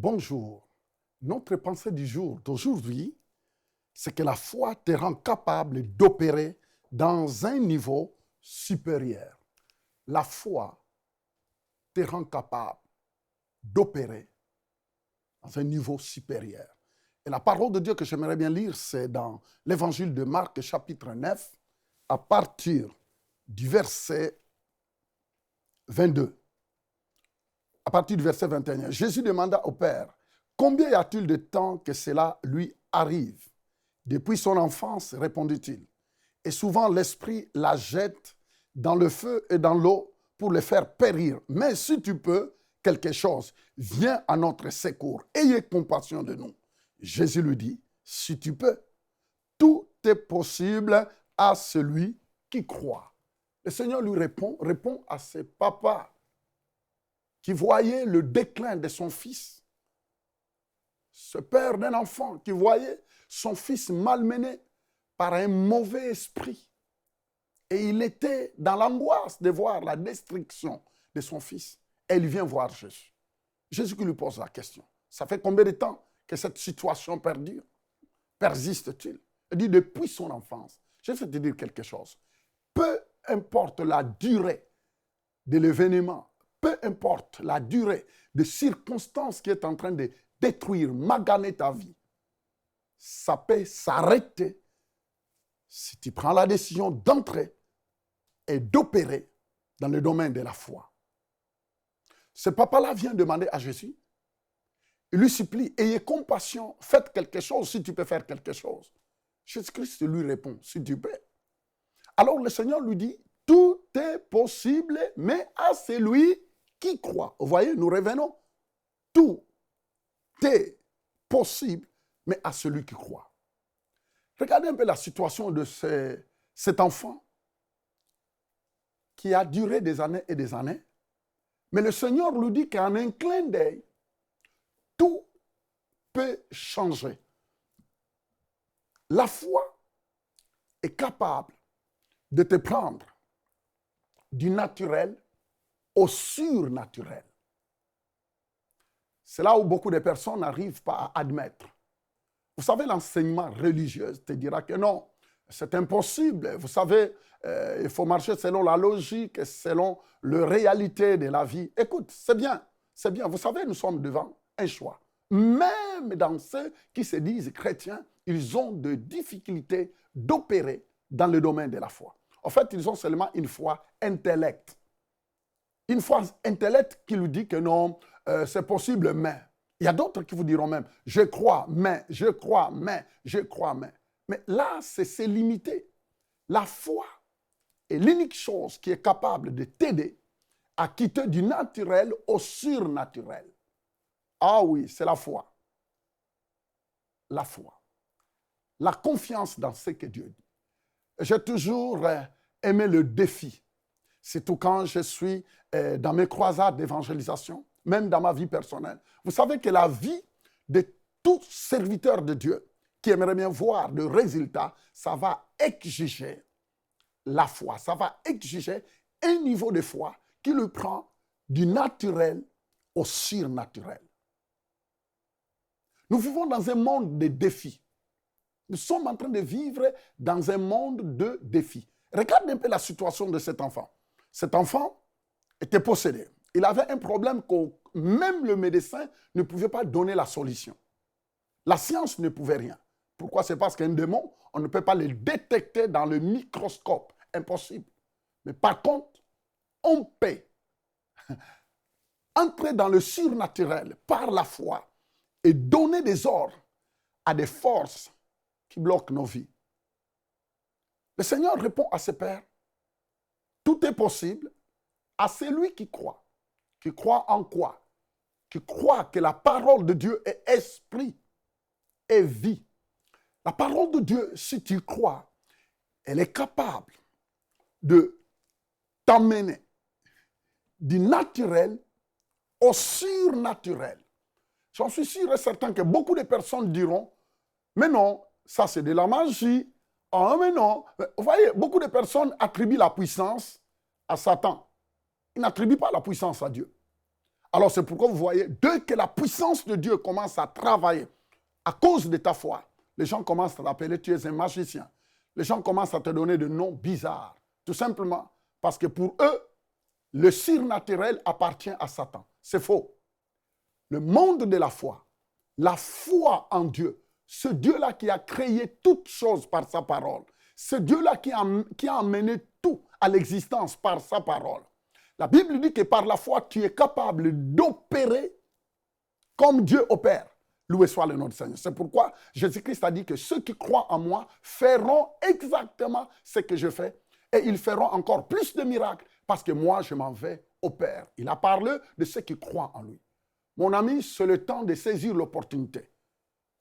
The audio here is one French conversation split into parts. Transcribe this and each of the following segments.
Bonjour. Notre pensée du jour d'aujourd'hui, c'est que la foi te rend capable d'opérer dans un niveau supérieur. La foi te rend capable d'opérer dans un niveau supérieur. Et la parole de Dieu que j'aimerais bien lire, c'est dans l'évangile de Marc, chapitre 9, à partir du verset 22. À partir du verset 21, Jésus demanda au Père, combien y a-t-il de temps que cela lui arrive? Depuis son enfance, répondit-il. Et souvent l'Esprit la jette dans le feu et dans l'eau pour le faire périr. Mais si tu peux quelque chose, viens à notre secours. Ayez compassion de nous. Jésus lui dit, si tu peux, tout est possible à celui qui croit. Le Seigneur lui répond à ses papas qui voyait le déclin de son fils. Ce père d'un enfant qui voyait son fils malmené par un mauvais esprit. Et il était dans l'angoisse de voir la destruction de son fils. Et il vient voir Jésus. Jésus qui lui pose la question. Ça fait combien de temps que cette situation perdure? Persiste-t-il? Il dit depuis son enfance. Je vais te dire quelque chose. Peu importe la durée de l'événement, peu importe la durée de circonstances qui est en train de détruire, maganer ta vie, ça peut s'arrêter si tu prends la décision d'entrer et d'opérer dans le domaine de la foi. Ce papa-là vient demander à Jésus, il lui supplie, ayez compassion, faites quelque chose si tu peux faire quelque chose. Jésus-Christ lui répond, si tu peux. Alors le Seigneur lui dit, tout est possible, mais à celui qui croit. Vous voyez, nous revenons. Tout est possible, mais à celui qui croit. Regardez un peu la situation de cet enfant qui a duré des années et des années. Mais le Seigneur lui dit qu'en un clin d'œil, tout peut changer. La foi est capable de te prendre du naturel au surnaturel. C'est là où beaucoup de personnes n'arrivent pas à admettre. Vous savez, l'enseignement religieux te dira que non, c'est impossible. Vous savez, il faut marcher selon la logique, selon la réalité de la vie. Écoute, c'est bien, c'est bien. Vous savez, nous sommes devant un choix. Même dans ceux qui se disent chrétiens, ils ont des difficultés d'opérer dans le domaine de la foi. En fait, ils ont seulement une foi intellect. Une foi intellect qui lui dit que non, c'est possible, mais. Il y a d'autres qui vous diront même, je crois, mais, je crois, mais, je crois, mais. Mais là, c'est limité. La foi est l'unique chose qui est capable de t'aider à quitter du naturel au surnaturel. Ah oui, c'est la foi. La foi. La confiance dans ce que Dieu dit. J'ai toujours aimé le défi. Surtout quand je suis dans mes croisades d'évangélisation, même dans ma vie personnelle. Vous savez que la vie de tout serviteur de Dieu qui aimerait bien voir de résultats, ça va exiger la foi. Ça va exiger un niveau de foi qui le prend du naturel au surnaturel. Nous vivons dans un monde de défis. Nous sommes en train de vivre dans un monde de défis. Regardez un peu la situation de cet enfant. Cet enfant était possédé. Il avait un problème que même le médecin ne pouvait pas donner la solution. La science ne pouvait rien. Pourquoi? C'est parce qu'un démon, on ne peut pas le détecter dans le microscope. Impossible. Mais par contre, on peut entrer dans le surnaturel par la foi et donner des ordres à des forces qui bloquent nos vies. Le Seigneur répond à ses pères, tout est possible à celui qui croit. Qui croit en quoi? Qui croit que la parole de Dieu est esprit et vie. La parole de Dieu, si tu crois, elle est capable de t'amener du naturel au surnaturel. J'en suis sûr et certain que beaucoup de personnes diront, mais non, ça c'est de la magie. Ah, mais non. Vous voyez, beaucoup de personnes attribuent la puissance à Satan. Ils n'attribuent pas la puissance à Dieu. Alors c'est pourquoi vous voyez, dès que la puissance de Dieu commence à travailler à cause de ta foi, les gens commencent à t'appeler tu es un magicien. Les gens commencent à te donner des noms bizarres. Tout simplement parce que pour eux, le surnaturel appartient à Satan. C'est faux. Le monde de la foi en Dieu, ce Dieu-là qui a créé toutes choses par sa parole, ce Dieu-là qui a amené tout à l'existence par sa parole. La Bible dit que par la foi, tu es capable d'opérer comme Dieu opère. Loué soit le nom du Seigneur. C'est pourquoi Jésus-Christ a dit que ceux qui croient en moi feront exactement ce que je fais et ils feront encore plus de miracles parce que moi, je m'en vais au Père. Il a parlé de ceux qui croient en lui. Mon ami, c'est le temps de saisir l'opportunité.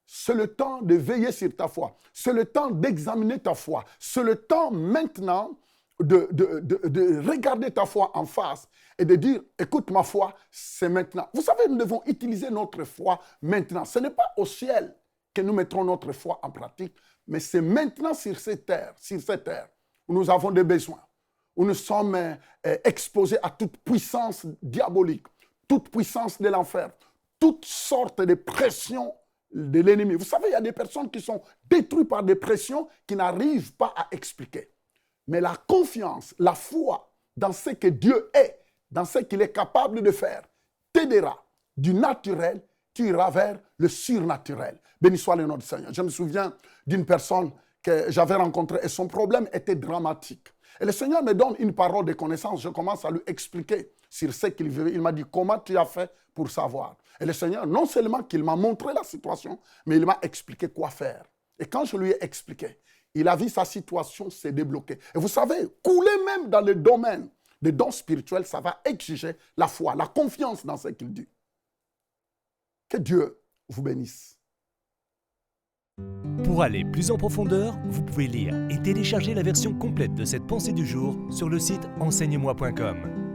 C'est le temps de veiller sur ta foi. C'est le temps d'examiner ta foi. C'est le temps maintenant de regarder ta foi en face et de dire, écoute, ma foi, c'est maintenant. Vous savez, nous devons utiliser notre foi maintenant. Ce n'est pas au ciel que nous mettrons notre foi en pratique, mais c'est maintenant sur cette terre, où nous avons des besoins, où nous sommes exposés à toute puissance diabolique, toute puissance de l'enfer, toutes sortes de pressions de l'ennemi. Vous savez, il y a des personnes qui sont détruites par des pressions qui n'arrivent pas à expliquer. Mais la confiance, la foi dans ce que Dieu est, dans ce qu'il est capable de faire, t'aidera du naturel, tu iras vers le surnaturel. Béni soit le nom du Seigneur. Je me souviens d'une personne que j'avais rencontrée et son problème était dramatique. Et le Seigneur me donne une parole de connaissance. Je commence à lui expliquer sur ce qu'il vivait. Il m'a dit, comment tu as fait pour savoir? Et le Seigneur, non seulement qu'il m'a montré la situation, mais il m'a expliqué quoi faire. Et quand je lui ai expliqué, il a vu sa situation se débloquer. Et vous savez, couler même dans le domaine des dons spirituels, ça va exiger la foi, la confiance dans ce qu'il dit. Que Dieu vous bénisse. Pour aller plus en profondeur, vous pouvez lire et télécharger la version complète de cette pensée du jour sur le site enseigne-moi.com.